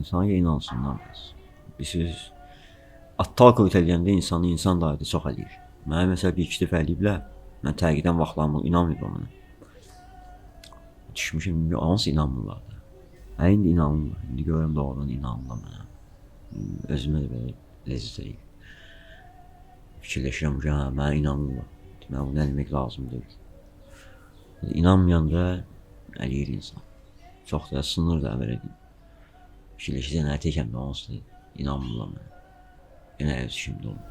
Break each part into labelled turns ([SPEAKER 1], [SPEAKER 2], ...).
[SPEAKER 1] İnsanı inansınlar biraz. Bilirsiniz, attal qeyd edəndə insanı insan da çox eləyir. Mənə məsələn bir-iki dəfə eləyiblər. Mən təqibdən vaxtlarımı inanmıyorum ona. Düşmüşüm, hansı inanmırlar da. İndi inanırlar. İndi görürəm doğrudan inanırlar mənə. Özümə də belə ləzzət eləyir. Fikirləşirəm ki, hə, mənə inanırlar. Deməli, bunu eləmək lazım deyil. İnanmayanda eləyir insan. Çox da sınır da belə deyil. Fikirləşirəm, nə təkəm də onsuz inanmırlar mənə. Yenə öz işimdə olmur.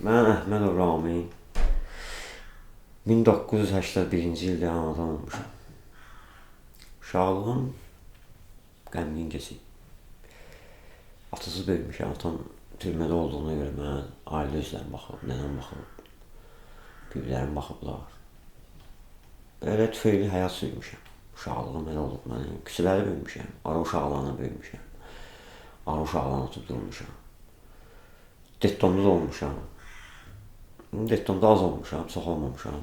[SPEAKER 1] Mən Əhmədov Rami 1981-ci ildə anadan olmuşam. Uşaqlığım qəmgin keçib. Atasız böyümüşəm, atam türmədə olduğuna görə mənə ailə özlərim baxıb, nənəm baxıb, biblərim baxıblar. Belə tüfeyli həyat sürmüşəm. Uşaqlığım elə olub, mən küçələrdə böyümüşəm, ara uşaqlarına böyümüşəm, ara uşaqlarına oturub durmuşam. Dettonda da olmuşam. Dettonda az olmuşam, çox olmamışam.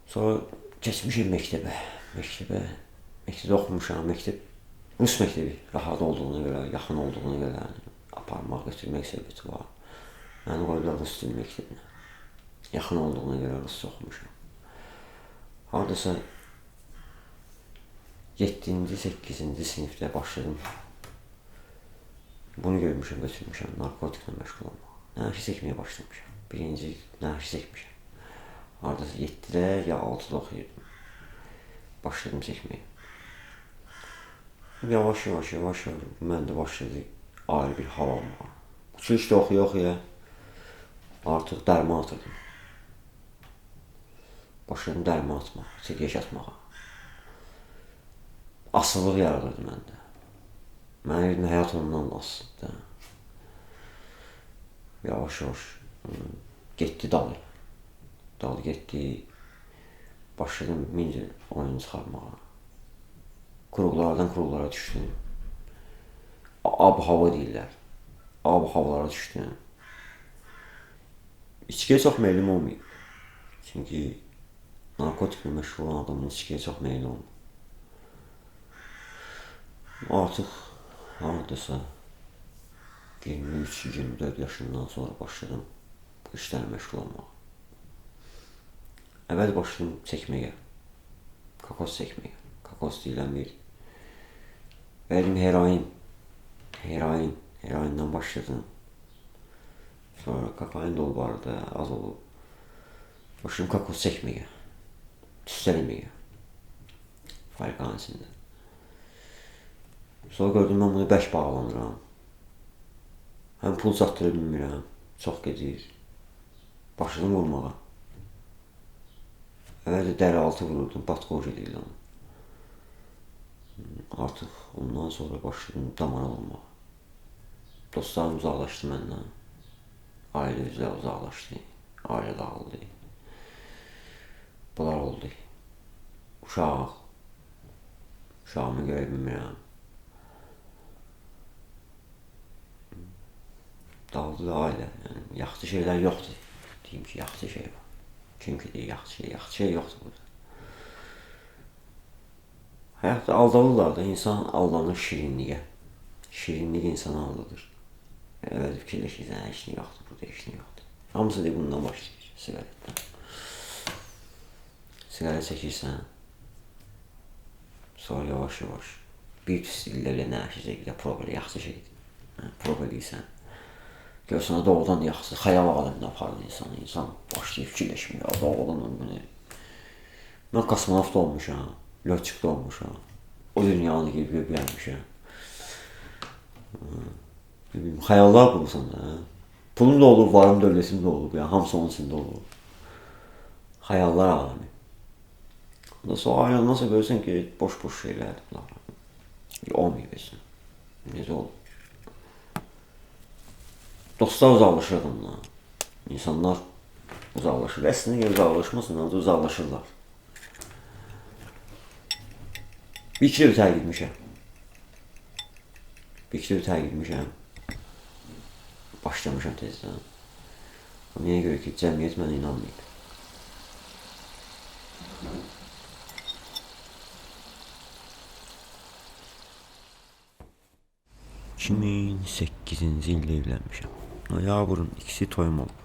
[SPEAKER 1] Sonra keçmişim məktəbə. Məktəbdə oxumuşam. Məktəb rus məktəbi rahat olduğuna görə, yaxın olduğuna görə aparmaq, götürmək səbəbi var. Məni qoydular rus dili məktəbinə. Yaxın olduğuna görə rusca oxumuşam. Hardasa 7-ci, 8-ci sinifdə başladım. Bunu görmüşəm, götürmüşəm, narkotiklə məşğul olmaq. Nəşi çəkməyə başlamışam. Birinci nəşi çəkmişəm. Hardasa 7-də ya 6-da oxuyordum. Başladım çəkməyə. Yavaş mən də başladı ayrı bir hava olmağa. 3-3də oxuya artıq dərman atırdım. Başladım dərman atmaq, sirkeş atmağa. Asılıq yaradırdı məndə. Mənim həyat ondan asıldı. Yavaş getdi dalı. Dalı getdi. Başladım minci oyun çıxarmağa. Qurğulardan qurğulara düşdüm. Ab-hava deyirlər. Ab-havalara düşdüm. İçkiyə çox meylim olmayıb. Çünki narkotiklə məşğul olan adamın içkiyə çox meyli olmur. Artıq haradasa 23-24 yaşından sonra başladım bu işlərlə məşğul olmağa. Əvvəl başladım çəkməyə, kakos çəkməyə. Kakos deyilən bir verdim heroindən başladım. Sonra kokain da olub arada, az olub. Başladım kakos çəkməyə, tüstələməyə, fariqanəsində. Sonra gördüm mən bunu bərk bağlanıram. Həm pul çatdıra bilmirəm, çox gedir. Başladım vurmağa. Əvvəlcə dəri altı vururdum, patqoji deyil onu. Artıq ondan sonra başladım damara vurmağa. Dostlarım uzaqlaşdı məndən. Ailə üzrə uzaqlaşdı, ailə dağıldı. Bunlar oldu. Uşağımı görə bilmirəm. Dağıldı da ailə. Yəni, yaxşı şeylər yoxdur. Deyim ki, yaxşı şey var. Çünki deyir, yaxşı şey yoxdur burada. Həyatda aldadırlar da, insan aldanır şirinliyə. Şirinlik insanı aldadır. Əvvəl fikirləşirsən, işini yoxdur, burada işini yoxdur. Hamısı deyir, bundan başlayır, siqaretdən. Siqaret çəkirsən, sonra yavaş bir tüstülə ilə nəşəcəklə, proqələ yaxşı şeydir. Proqəliysən. Görsən, doğrudan yaxşı, xəyal aləminə aparır insanı. İnsan başlayıb fikirləşmir, doğrudan bunu. Mən kosmonavt olmuşam, lotçikdə olmuşam. O dünyanı girib gəlmişəm. Xəyallar qurursan da. Pulum da olub, varım dövlətim də olub, hamısı onun içində olub. Xəyallar aləmi. Ondan sonra ayrılandan sonra görürsən ki, boş şeylərdir bunlar. Olmayıb etsin. Necə olub? Dostlar uzaqlaşır adamdan. İnsanlar uzaqlaşır. Əslində uzaqlaşmasın, ancaq uzaqlaşırlar. Bir iki də ötəyə gitmişəm. Başlamışam tezdən. Niyə görə ki, cəmiyyət mənə inanmayıb. ...2008-ci ildə evlənmişəm. Noyabrın 2-si toyum oldu.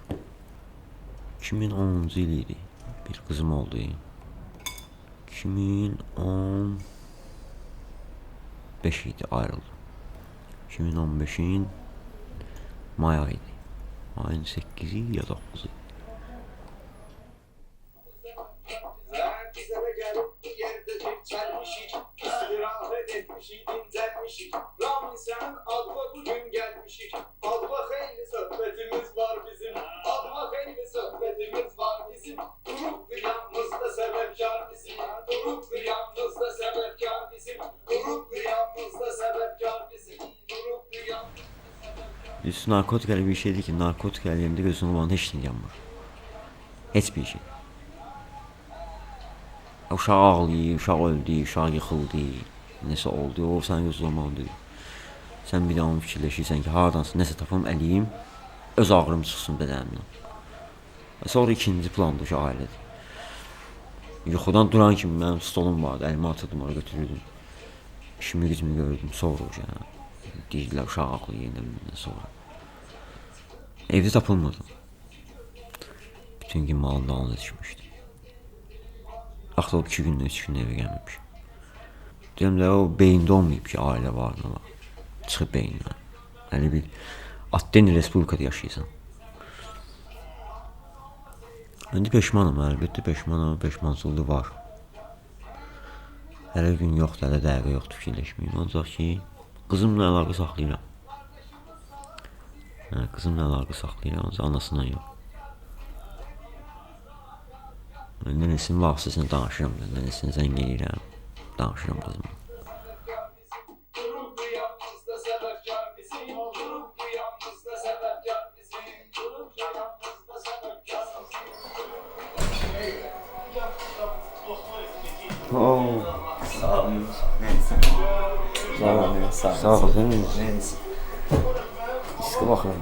[SPEAKER 1] 2010-cu il idi. Bir qızım oldu. 2015 idi, ayrıldı. 2015-in may ayıydı. Ayın 8-i ya 9-u. Narkotik öyle bir şeydi ki, narkotik eləyəndə gözüm olan heç nə yanmır. Heç bir şey. Uşaq ağlayır, uşaq öldü, uşaq yıxıldı, nəsə oldu, o sən gözləmandır. Sən bir də onu fikirləşirsən ki, haradansa nəsə tapım əliyim, öz ağrım çıxsın bədənimdən. Sonra ikinci planda ki, ailədir. Yuxudan duran kimi mənim stolum vardı, əlimi atırdım, oraya götürürdüm. İşimi gücümü gördüm, sonra deyirlər, uşaq ağlayır, nə sonra. Evde tapılmadı. Bütün gün malın dalına düşmüşdü. Axı o 2 gündən 3 gün evə gəlməmiş. Deyirəm də o beyində olmayıb ki, ailə var, nə var. Çıxıb beynindən. Yəni bir Atteni Respublikada yaşayırsan. İndi peşmanım, əlbəttə peşmanım, peşmansızlığı var. Hələ gün yoxdur, hələ dəqiqə yoxdur fikirləşməyim. Ancaq ki, qızımla əlaqə saxlayıram. Qızımla əlaqə saxlayıram, ancaq anasından yox. Nənəsinin vasitəsilə danışıram, nənəsini zəng edirəm, danışıram qızımla.
[SPEAKER 2] Sağ olun. Neyse.
[SPEAKER 1] Sağ ol, değil mi?
[SPEAKER 2] Neyse.
[SPEAKER 1] İski baxıram.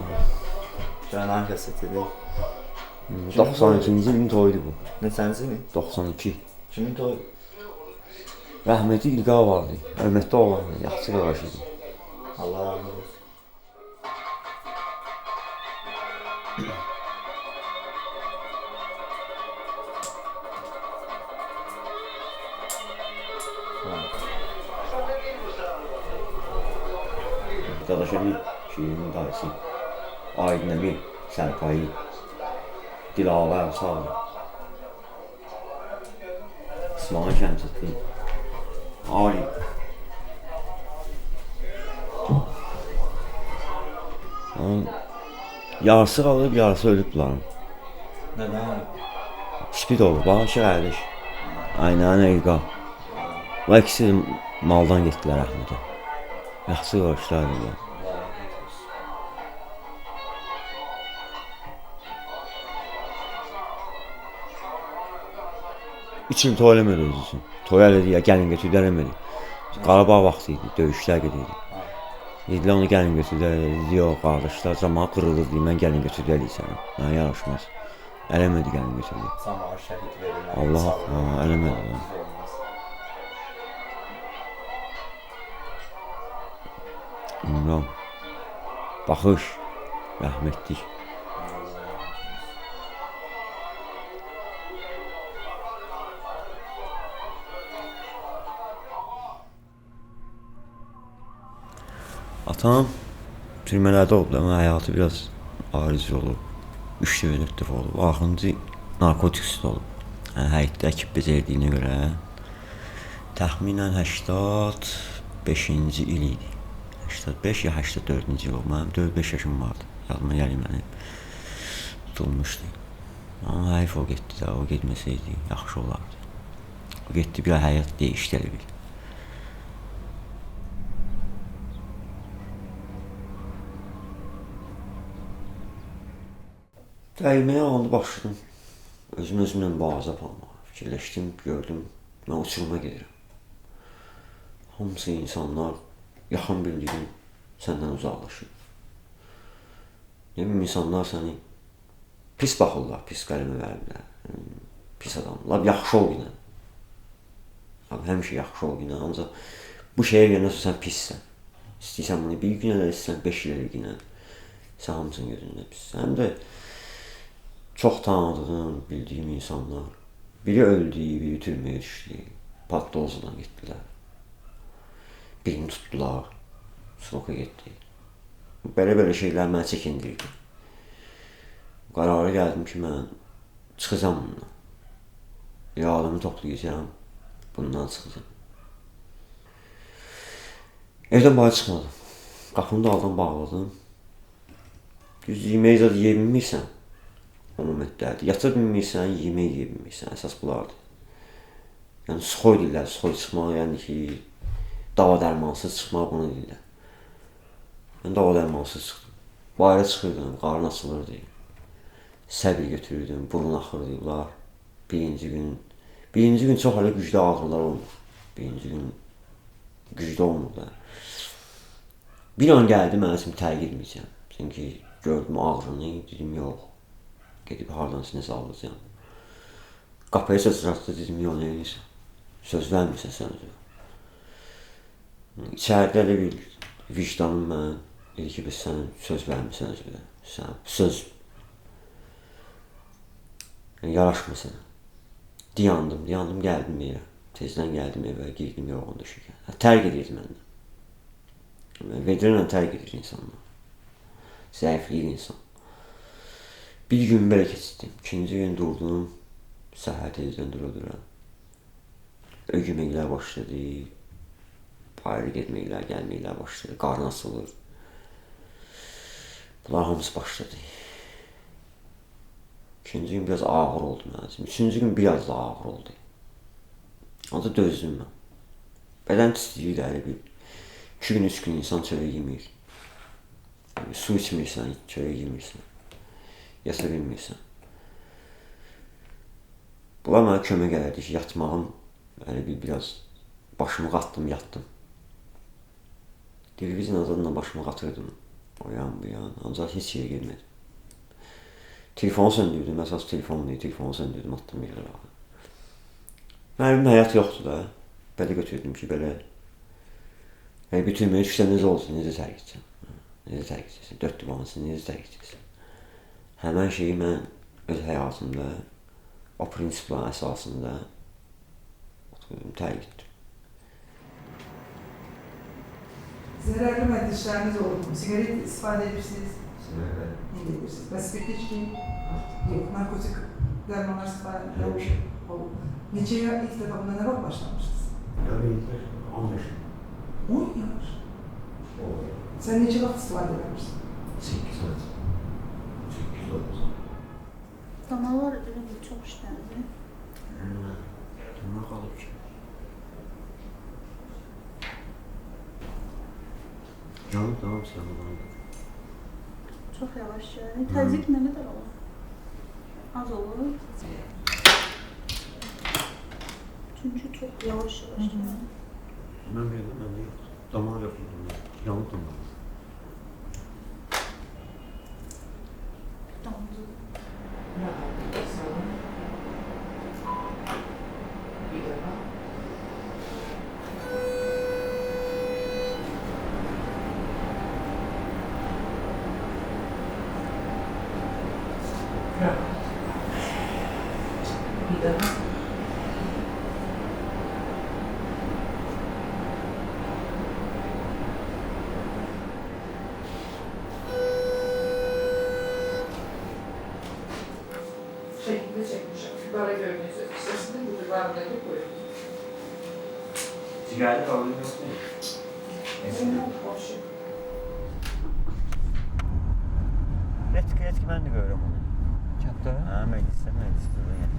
[SPEAKER 2] Can hangi kasetidir?
[SPEAKER 1] 92-ci ilin toyuydu bu.
[SPEAKER 2] Neçənci mi?
[SPEAKER 1] 92.
[SPEAKER 2] Kimin toyu?
[SPEAKER 1] Rəhməti İlqa vardı. Hörmətli oğlandı, yaxşı qardaş idi.
[SPEAKER 2] Allah razı olsun.
[SPEAKER 1] Dadaşemin şiirinin dayısı. Aydın Əmir, Sərpayı, Dilavə Əvsağlı. İsmail Kəmsətli. Ali. Yarısı qalıb, yarısı ölüb bunların.
[SPEAKER 2] Nədən?
[SPEAKER 1] Spid olub, başı əyiliş. Aynən Eyqa. Bu ikisi maldan getdilər rəhmətə. Yaxşı qarışlar idi. 3 il toy eləmədi özü üçün. Toy elədi ya, gəlin götürdülər eləmədi. Qarabağ vaxtı idi, döyüşlər gedirdi. Dedilər onu gəlin götürdülər, dedi yox qardaşlar, cəmaət qırılır deyir, mən gəlin götürdülər sənə. Mənə yaraşmaz. Eləmədi gəlin götürdü.
[SPEAKER 2] Cəmaət şəhid verirlər.
[SPEAKER 1] Allah, eləmədi. Ümran, baxış, rəhmətlik. Atam türmələrdə olub da, amma həyatı biraz ariz olub. 3 dəfə olub. Axırıncı narkotik üstü olub. Yəni, həyətdə əkib becərdiyinə görə təxminən 85-ci il idi. 85 ya 84-cü il olub. Mənim 4-5 yaşım vardı. Yadıma gəlir mənim. Tutulmuşdu. Amma həyif o getdi də, o getməsəydi yaxşı olardı. O getdi, bir həyat dəyişdi elə bil. Dəyməyə onu başladım. özümlə boğaza aparmağa fikirləşdim, gördüm, mən uçuruma gedirəm. Hamısı insanlar yaxın bildiyin səndən uzaqlaşır. Ne bileyim, insanlar səni pis baxırlar, pis qələmə verirlər, pis adamlar, yaxşı ol yine. Həmişə yaxşı ol yine, ancaq bu şeyə gələn sonra sən pissən. İstəyirsən bunu bir gün elə istəyirsən, 5 il elə yine. Sən hamısının gözündə pissən. Həm də çox tanıdığım, bildiyim insanlar. Biri öldü, biri türməyə düşdü. Patdozdan getdilər. Birini tutdular. Sroka getdi. Belə şeylər mənə çəkindirdi. Qərara gəldim ki, mən çıxacam bundan. İradımı toplayacağım, bundan çıxacağım. Evdən bayır çıxmadım. Qapını da aldım, bağladım. Düz yeməyi zat yeyə bilmirsən, o momentlərdir. Yata bilmirsən, yemək yeyə bilmirsən, əsas bulardır. Yəni, sıxoy deyirlər, sıxoy çıxmaq, yəni ki, dava dərmansız çıxmaq bunu deyirlər. Mən dava dərmansız çıxdım. Bayıra çıxırdım, qarın açılırdı. Səbir götürürdüm, burun axırdılar. Birinci gün çox hələ güclü ağrılar olmur. Birinci gün güclü olmur da. Bir an gəldi, mən üçün tərk etməyəcəm. Çünki gördüm ağrını, dedim yox. Gedib hardansı nəsə alacağım. Qapıya çatdı, dedim yox, nə edirsən? Söz vermirsən sən özü. İçəridə də bir vicdanım mən dedi ki, biz sən söz vermirsən özü. Sən söz yaraşmır sənə. Dayandım, gəldim evə. Tezdən gəldim evə, girdim yorğun düşürkən. Tərk edirdi məndən. Vedirlə tərk edir insanlar. Zəifliyir insan. Bir gün belə keçirdim. İkinci gün durdum. Səhər tezdən dura. Ögüməklər başladı. Bayırı getməklər, gəlməklər başladı. Qarın asılır. Bunlar hamısı başladı. İkinci gün biraz ağır oldu mənim üçün. Üçüncü gün biraz da ağır oldu. Ancaq dözdüm mən. Bədən istəyirdi hələ bir. 2 gün, 3 gün insan çörək yemir. Su içmirsən, çörək yemirsən. Yasa bilmirsən. Bunlar mənə kömək gəlirdi ki, yatmağım, biraz başımı qatdım, yatdım. Televizyon azadla başımı qatırdım. O yan, bu yan. Ancaq heç yerə girmədim. Telefonu söndürdüm, əsas telefonum deyil, telefonu söndürdüm, atdım bir yerə. Mənim həyat yoxdur da. Belə götürdüm ki, belə bütünməyə düşsə necə olsun, necə tərk edəcəm? Necə tərk edəcəksən? 4 divansın, necə tərk edəcəksən? Həmən şeyi mən öz həyatımda, o prinsiplərin əsasında tərk etdim.
[SPEAKER 3] Zərərli məddələriniz oldu mu? Sigaret istifadə edirsiniz?
[SPEAKER 1] Evet.
[SPEAKER 3] Ne edirsiniz? Və spirtli içki? Yox, narkotik dərmanlar istifadə oldu. Neçəyə ilk dəfə buna nə vaxt başlamışdınız?
[SPEAKER 1] Ya benim 15.
[SPEAKER 3] 10 yaş. Sen neçə vaxt istifadə edirsən?
[SPEAKER 1] 8 saat. 8-9.
[SPEAKER 4] Damarlar öyle çok işlendi.
[SPEAKER 1] Damar qalıb ki. Yanıb da hamısı yanıb.
[SPEAKER 4] Çok yavaş yani. Təzyiq ne kadar olur? Az olur. Çünkü çok yavaş yani.
[SPEAKER 1] Mən de yox. Damar yox. Yanıb damar.
[SPEAKER 4] Damdı.
[SPEAKER 3] Bir daha. Bir daha. Şeklinde çekmişim. Bara görünüyorsa içerisinde bu duvarları koyuyorum.
[SPEAKER 1] Sigaret alıyor yok mu?
[SPEAKER 3] Bunlar boşu.
[SPEAKER 1] Etki mən də görürəm onu.
[SPEAKER 5] Kənddə?
[SPEAKER 1] Hə, məclisdə yəni.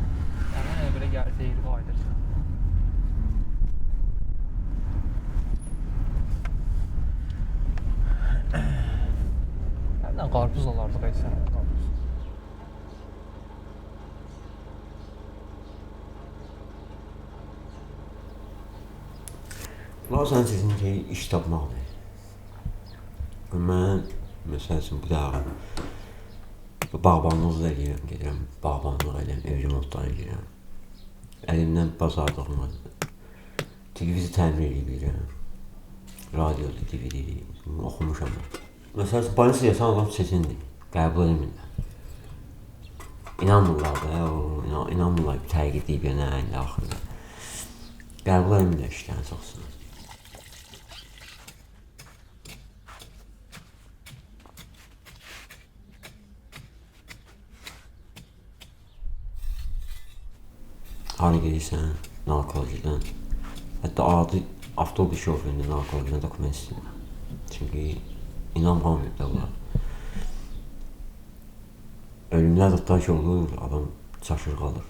[SPEAKER 5] Yəni belə deyir bu aydır. Hərdən qarpız alardıq sən qarpız.
[SPEAKER 1] Bunlar sənin seçdiyin şey iş tapmaqdır. Mən, məsəl üçün, bu da bağbanlıq da edirəm, gedirəm, bağbanlıq edirəm, ev remontlarını edirəm. Əlimdən bazardığımı, televizi təmir edirəm, radioda, DVD-dir, oxumuşam. Məsələn, balist yasan adam seçindir, qəbul edilmirlər. İnanmırlar da, inanmırlar ki, təqiq deyib ya nə, indi axırda. Qəbul edilmirlər işlərin çoxsunu. Hara gedirsən, narkologidən, hətta adi avtobus şoföründə narkologidən dokument istəyirəm. Çünki inanmamıyıb da bunlar. Ölümlər tutaq ki olur, adam çaşır qalır.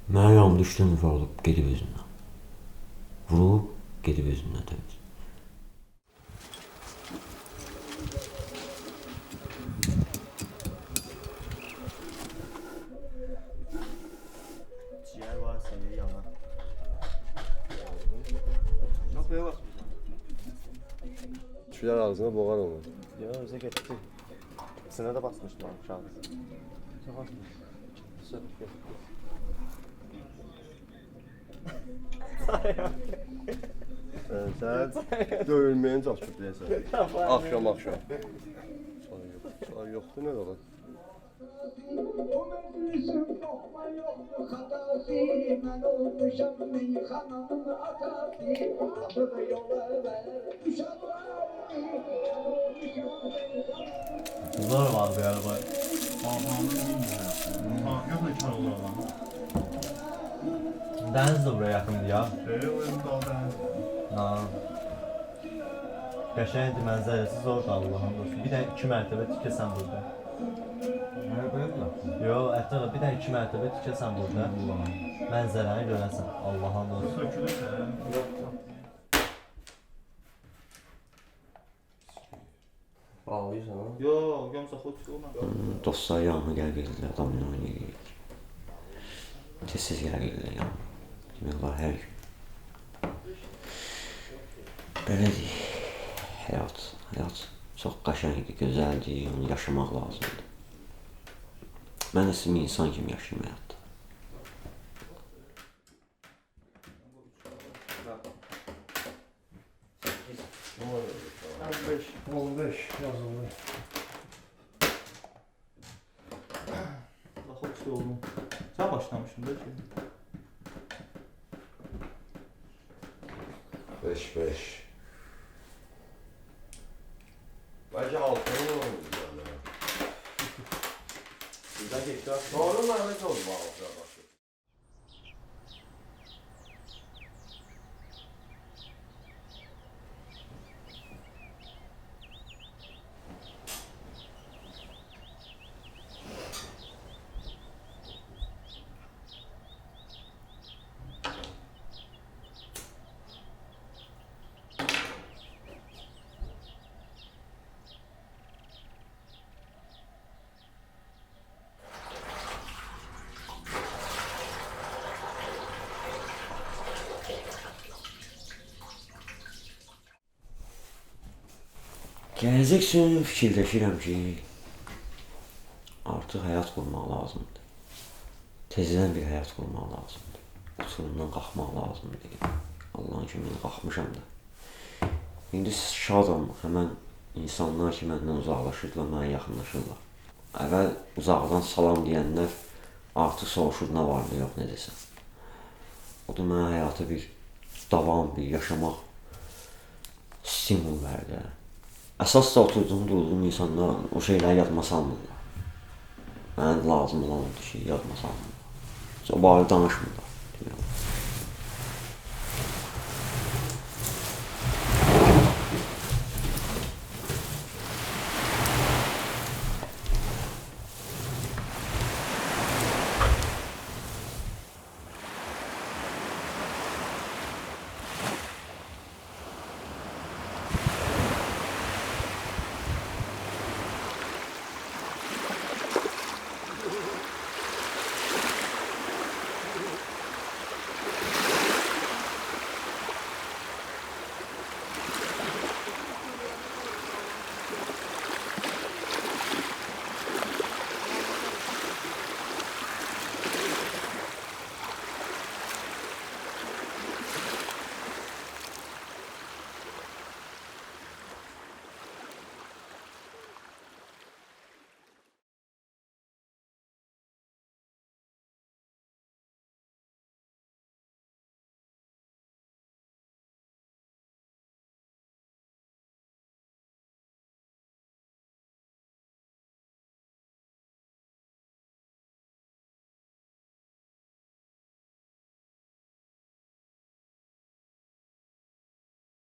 [SPEAKER 1] Mənə yanımda 3 nəfər olub, gedib özündən. Vurub, gedib özündən təmiz.
[SPEAKER 6] Ciğer var senin yana. Kapıya bak.
[SPEAKER 7] Tüyler ağzına boğar onu.
[SPEAKER 6] Ya öze gitti. Sine de basmıştım abi şu an. Ne basmış?
[SPEAKER 7] Sen dövülmeyen çalışıp deyəsən. Akşam. Çay yoktu ne olur?
[SPEAKER 6] Bunlar var bir araba. Yok da kar olur ama. Deniz de buraya yakındı ya. Ha. Qəşəngdir, mənzərəsi zor da Allah'ın olsun. Bir də 2 mərtəbə tikəsən burada. Yox, ətrafda bir də 2 mərtəbə tikəsən burada. Mənzərəni görəsən Allah'ın olsun. Sökülürsə.
[SPEAKER 7] Ağlıysan ha?
[SPEAKER 6] Yox, gömsə xod olmaz.
[SPEAKER 1] Dostlar yanıma gəlirlər, adamla oynayırıq. Tez-tez gəlirlər yanıma. Demək olar hər gün. Belədir. Həyat çox qəşəngdir, gözəldir, onu yaşamaq lazımdır. Mən də sizin insan kimi yaşayayım həyatda.
[SPEAKER 7] Yazıldı.
[SPEAKER 6] Xod oldum. Sen başlamışsın da ki.
[SPEAKER 7] 5. Bence altını olur yani.
[SPEAKER 6] Güzel geçti aslında.
[SPEAKER 7] Doğru mu Ahmet oldu bu altıya bak.
[SPEAKER 1] Gələcək üçün fikirləşirəm ki, artıq həyat qurmaq lazımdır. Tezdən bir həyat qurmaq lazımdır. Uçurumdan qalxmaq lazımdır. Allahın kimi qalxmışam da. İndi şadam, həmən insanlar ki, məndən uzaqlaşırdılar, mənə yaxınlaşırlar. Əvvəl uzaqdan salam deyənlər artıq soruşur, nə var, nə yox, nə desən. O da mənə həyata bir davam, bir yaşamaq stimul verdi. Əsas da durduğum insanlar o şeyləri yadıma salmırlar. Mənə lazım olan o şeyi yadıma salmırlar. O barədə danışmırlar.